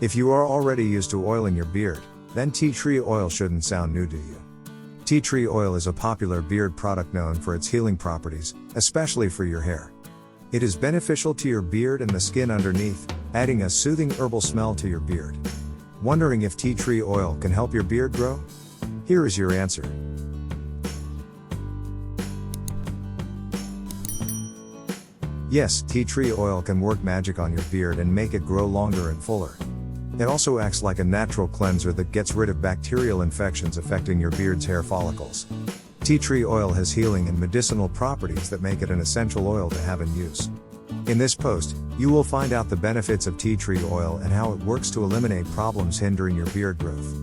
If you are already used to oiling your beard, then tea tree oil shouldn't sound new to you. Tea tree oil is a popular beard product known for its healing properties, especially for your hair. It is beneficial to your beard and the skin underneath, adding a soothing herbal smell to your beard. Wondering if tea tree oil can help your beard grow? Here is your answer. Yes, tea tree oil can work magic on your beard and make it grow longer and fuller. It also acts like a natural cleanser that gets rid of bacterial infections affecting your beard's hair follicles. Tea tree oil has healing and medicinal properties that make it an essential oil to have in use. In this post, you will find out the benefits of tea tree oil and how it works to eliminate problems hindering your beard growth.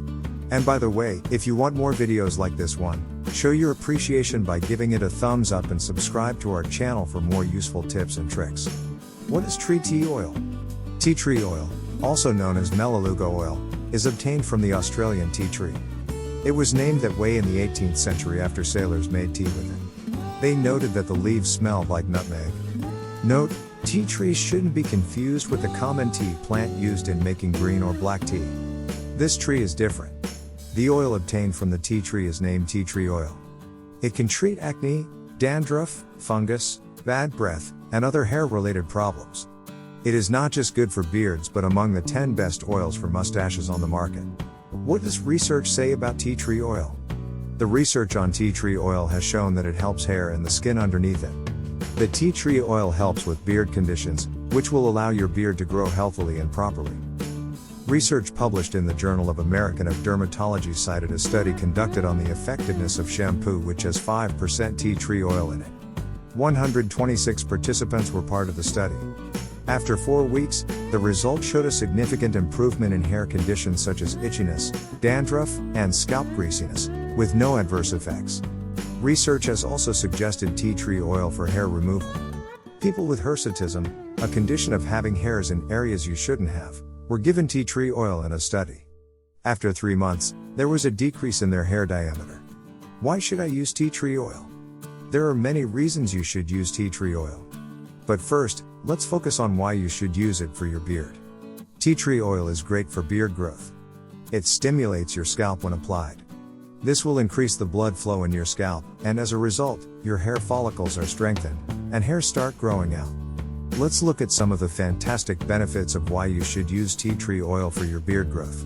And by the way, if you want more videos like this one, show your appreciation by giving it a thumbs up and subscribe to our channel for more useful tips and tricks. What is tea oil? Tea tree oil, also known as melaleuca oil, is obtained from the Australian tea tree. It was named that way in the 18th century after sailors made tea with it. They noted that the leaves smelled like nutmeg. Note, tea trees shouldn't be confused with the common tea plant used in making green or black tea. This tree is different. The oil obtained from the tea tree is named tea tree oil. It can treat acne, dandruff, fungus, bad breath, and other hair-related problems. It is not just good for beards but among the 10 best oils for mustaches on the market. What does research say about tea tree oil? The research on tea tree oil has shown that it helps hair and the skin underneath it. The tea tree oil helps with beard conditions, which will allow your beard to grow healthily and properly. Research published in the Journal of American of Dermatology cited a study conducted on the effectiveness of shampoo which has 5% tea tree oil in it. 126 participants were part of the study. After 4 weeks, the results showed a significant improvement in hair conditions such as itchiness, dandruff, and scalp greasiness, with no adverse effects. Research has also suggested tea tree oil for hair removal. People with hirsutism, a condition of having hairs in areas you shouldn't have, were given tea tree oil in a study. After 3 months, there was a decrease in their hair diameter. Why should I use tea tree oil? There are many reasons you should use tea tree oil. But first, let's focus on why you should use it for your beard. Tea tree oil is great for beard growth. It stimulates your scalp when applied. This will increase the blood flow in your scalp, and as a result, your hair follicles are strengthened, and hairs start growing out. Let's look at some of the fantastic benefits of why you should use tea tree oil for your beard growth.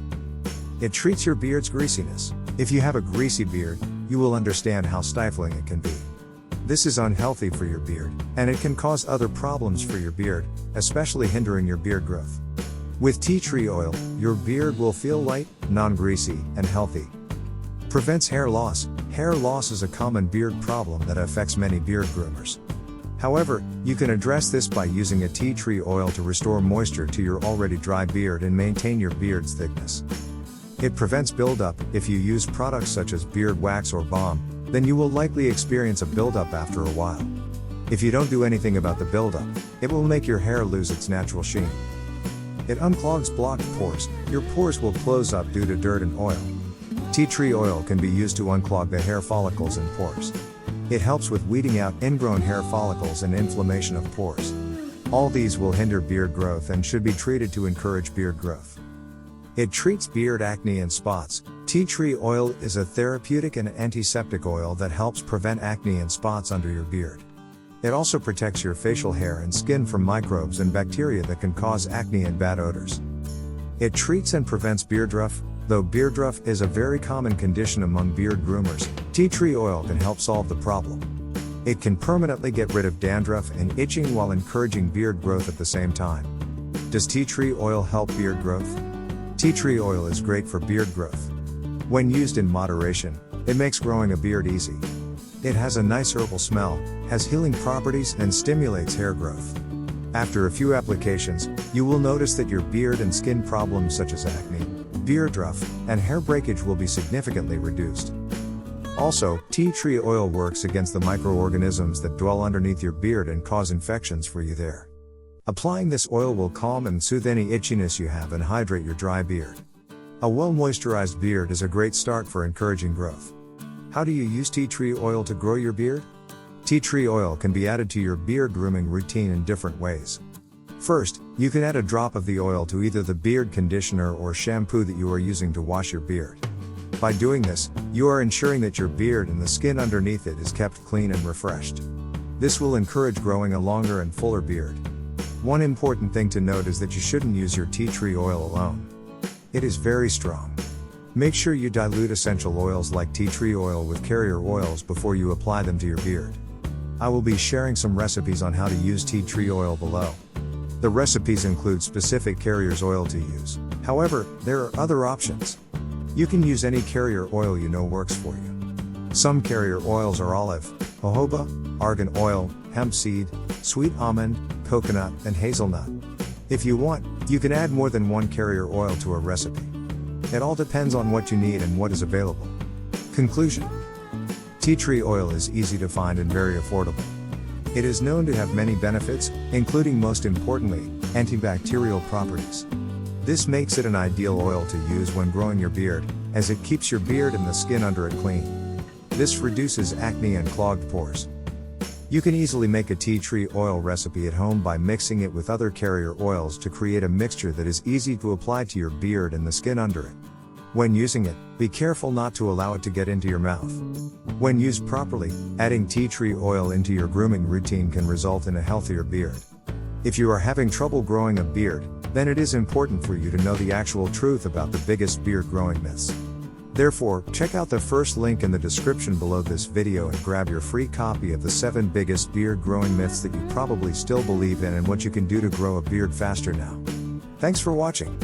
It treats your beard's greasiness. If you have a greasy beard, you will understand how stifling it can be. This is unhealthy for your beard, and it can cause other problems for your beard, especially hindering your beard growth. With tea tree oil, your beard will feel light, non-greasy, and healthy. Prevents hair loss. Hair loss is a common beard problem that affects many beard groomers. However, you can address this by using a tea tree oil to restore moisture to your already dry beard and maintain your beard's thickness. It prevents buildup. If you use products such as beard wax or balm, then you will likely experience a buildup after a while. If you don't do anything about the buildup, it will make your hair lose its natural sheen. It unclogs blocked pores. Your pores will close up due to dirt and oil. Tea tree oil can be used to unclog the hair follicles and pores. It helps with weeding out ingrown hair follicles and inflammation of pores. All these will hinder beard growth and should be treated to encourage beard growth. It treats beard acne and spots. Tea tree oil is a therapeutic and antiseptic oil that helps prevent acne and spots under your beard. It also protects your facial hair and skin from microbes and bacteria that can cause acne and bad odors. It treats and prevents beardruff. Though beardruff is a very common condition among beard groomers, tea tree oil can help solve the problem. It can permanently get rid of dandruff and itching while encouraging beard growth at the same time. Does tea tree oil help beard growth? Tea tree oil is great for beard growth. When used in moderation, it makes growing a beard easy. It has a nice herbal smell, has healing properties, and stimulates hair growth. After a few applications, you will notice that your beard and skin problems such as acne, beardruff, and hair breakage will be significantly reduced. Also, tea tree oil works against the microorganisms that dwell underneath your beard and cause infections for you there. Applying this oil will calm and soothe any itchiness you have and hydrate your dry beard. A well-moisturized beard is a great start for encouraging growth. How do you use tea tree oil to grow your beard? Tea tree oil can be added to your beard grooming routine in different ways. First, you can add a drop of the oil to either the beard conditioner or shampoo that you are using to wash your beard. By doing this, you are ensuring that your beard and the skin underneath it is kept clean and refreshed. This will encourage growing a longer and fuller beard. One important thing to note is that you shouldn't use your tea tree oil alone. It is very strong. Make sure you dilute essential oils like tea tree oil with carrier oils before you apply them to your beard. I will be sharing some recipes on how to use tea tree oil below. The recipes include specific carrier's oil to use. However, there are other options. You can use any carrier oil you know works for you. Some carrier oils are olive, jojoba, argan oil, hemp seed, sweet almond, coconut, and hazelnut. If you want, you can add more than one carrier oil to a recipe. It all depends on what you need and what is available. Conclusion: tea tree oil is easy to find and very affordable. It is known to have many benefits, including most importantly, antibacterial properties. This makes it an ideal oil to use when growing your beard, as it keeps your beard and the skin under it clean. This reduces acne and clogged pores. You can easily make a tea tree oil recipe at home by mixing it with other carrier oils to create a mixture that is easy to apply to your beard and the skin under it. When using it, be careful not to allow it to get into your mouth. When used properly, adding tea tree oil into your grooming routine can result in a healthier beard. If you are having trouble growing a beard, then it is important for you to know the actual truth about the biggest beard growing myths. Therefore, check out the first link in the description below this video and grab your free copy of the 7 biggest beard growing myths that you probably still believe in and what you can do to grow a beard faster now. Thanks for watching.